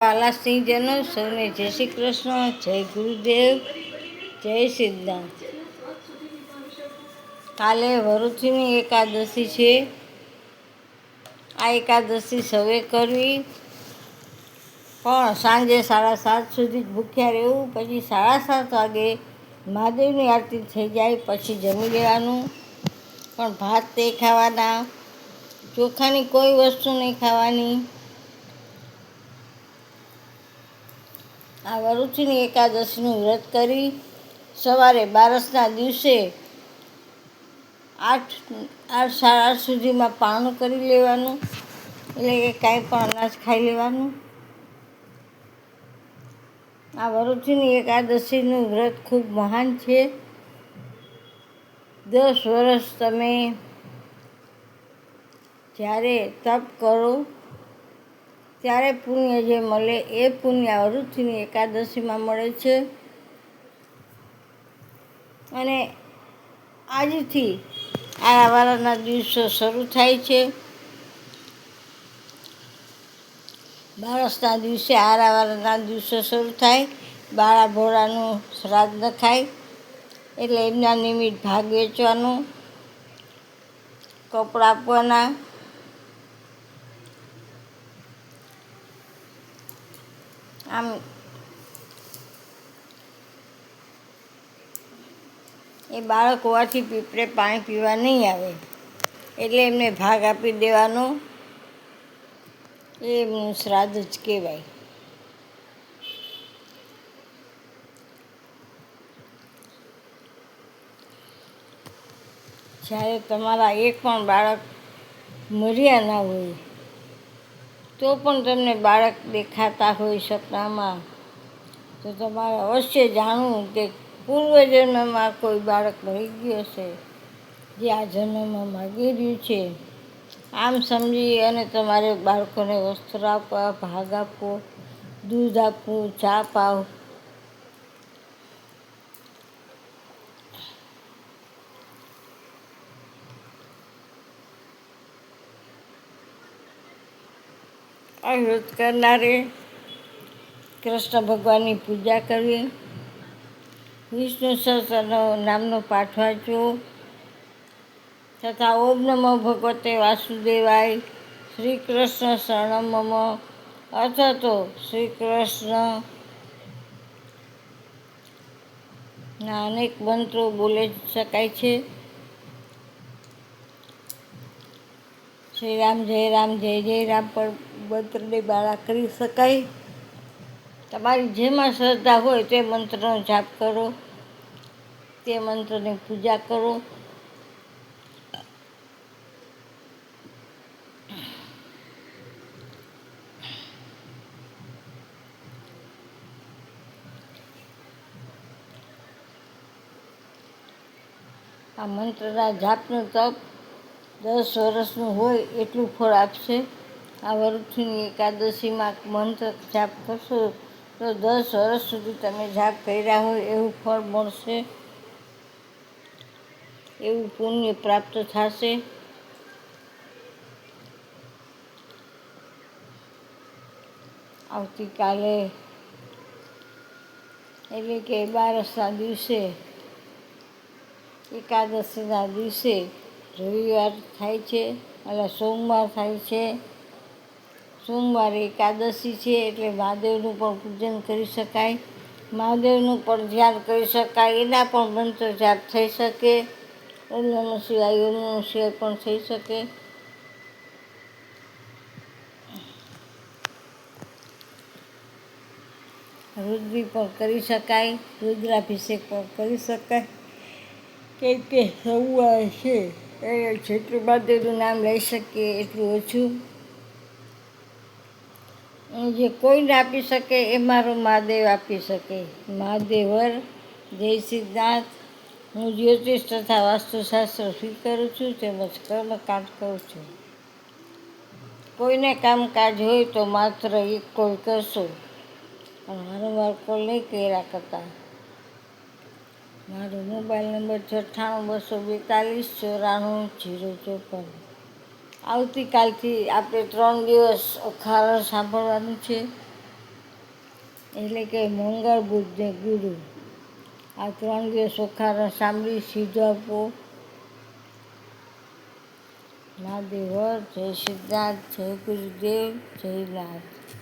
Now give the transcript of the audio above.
વાલા સિંહજનો સૌને જય શ્રી કૃષ્ણ, જય ગુરુદેવ, જય સિદ્ધાર્થ. કાલે વરુથીની એકાદશી છે. આ એકાદશી સૌએ કરવી, પણ સાંજે 7:30 સુધી ભૂખ્યા રહેવું. પછી 7:30 વાગે મહાદેવની આરતી થઈ જાય પછી જમી લેવાનું. પણ ભાત નહીં ખાવાના, ચોખાની કોઈ વસ્તુ નહીં ખાવાની. આ વરુથીની એકાદશીનું વ્રત કરી સવારે બારસના દિવસે 8:30 સુધીમાં પારણું કરી લેવાનું, એટલે કે કાંઈ પણ અનાજ ખાઈ લેવાનું. આ વરુથીની એકાદશીનું વ્રત ખૂબ મહાન છે. 10 વર્ષ તમે જ્યારે તપ કરો ત્યારે પુણ્ય જે મળે એ પુણ્ય આ વરુથીની એકાદશીમાં મળે છે. અને આજથી આરાવાળાના દિવસો શરૂ થાય છે. બારસના દિવસે આરાવાળાના દિવસો શરૂ થાય. બાળા ભોળાનું શ્રાદ્ધ નખાય, એટલે એમના નિમિત્ત ભાગ વેચવાનું, કપડાં આપવાના. આમ એ બાળક હોવાથી પીપળે પાણી પીવા નહીં આવે, એટલે એમને ભાગ આપી દેવાનો. એ એમનું શ્રાદ્ધ જ કહેવાય. જ્યારે તમારા એક પણ બાળક મર્યા ના હોય તો પણ તમને બાળક દેખાતા હોય સપનામાં, તો તમારે અવશ્ય જાણવું કે પૂર્વજન્મમાં કોઈ બાળક મરી ગયું હશે જે આ જન્મમાં માગી રહ્યું છે. આમ સમજી અને તમારે બાળકોને વસ્ત્ર આપવા, ભાગ આપવો, દૂધ આપવું, ચા પાવ. આ વ્રત કરનારે કૃષ્ણ ભગવાનની પૂજા કરવી, વિષ્ણુ સહસ્ત્ર નામનો પાઠ વાંચવો, તથા ઓમ નમો ભગવતે વાસુદેવાય, શ્રી કૃષ્ણ શરણમ મમ, અથવા તો શ્રી કૃષ્ણના અનેક મંત્રો બોલી શકાય છે. શ્રી રામ, જય રામ પણ મંત્રને માળા કરી શકાય. તમારી જેમાં શ્રદ્ધા હોય તે મંત્રનો જાપ કરો, તે મંત્રની પૂજા કરો. આ મંત્રના જાપનું તપ 10 વર્ષનું હોય એટલું ફળ આપશે. આ વરુથીની એકાદશીમાં મંત્ર જાપ કરશો તો 10 વર્ષ સુધી તમે જાપ કર્યા હોય એવું ફળ મળશે, એવું પુણ્ય પ્રાપ્ત થશે. આવતીકાલે એટલે કે બારસના દિવસે, એકાદશીના દિવસે રવિવાર થાય છે, એટલે સોમવાર થાય છે. સોમવારે એકાદશી છે એટલે મહાદેવનું પણ પૂજન કરી શકાય, મહાદેવનું પણ ધ્યાન કરી શકાય, એના પણ મંત્ર જાપ થઈ શકે. ઓમ નમઃ શિવાય, ઓમ નમઃ શિવાય પણ થઈ શકે. રુદ્રી પણ કરી શકાય, રુદ્રાભિષેક પણ કરી શકાય. કેમ કે સોમવાર છે એ જેટલું મહાદેવનું નામ લઈ શકીએ એટલું ઓછું. જે કોઈને આપી શકે એ મારો મહાદેવ આપી શકે. મહાદેવર, જય સિદ્ધાર્થ. હું જ્યોતિષ તથા વાસ્તુશાસ્ત્ર સ્વીકારું છું, તેમજ કર્મકાંડ કરું છું. કોઈને કામકાજ હોય તો માત્ર એક કોલ કરશો, પણ વારંવાર કોલ નહીં કર્યા કરતા. મારો મોબાઈલ નંબર 98-242-94-054. આવતીકાલથી આપણે 3 દિવસ અખારણ સાંભળવાનું છે. એટલે કે મંગળ બુધ ને ગુરુ. આ 3 દિવસ ચોખ્ખા સાંભળી સીધો આપો. મહાદેવ, જય સિદ્ધાર્થ, જય ગુરુદેવ, જય નાથ.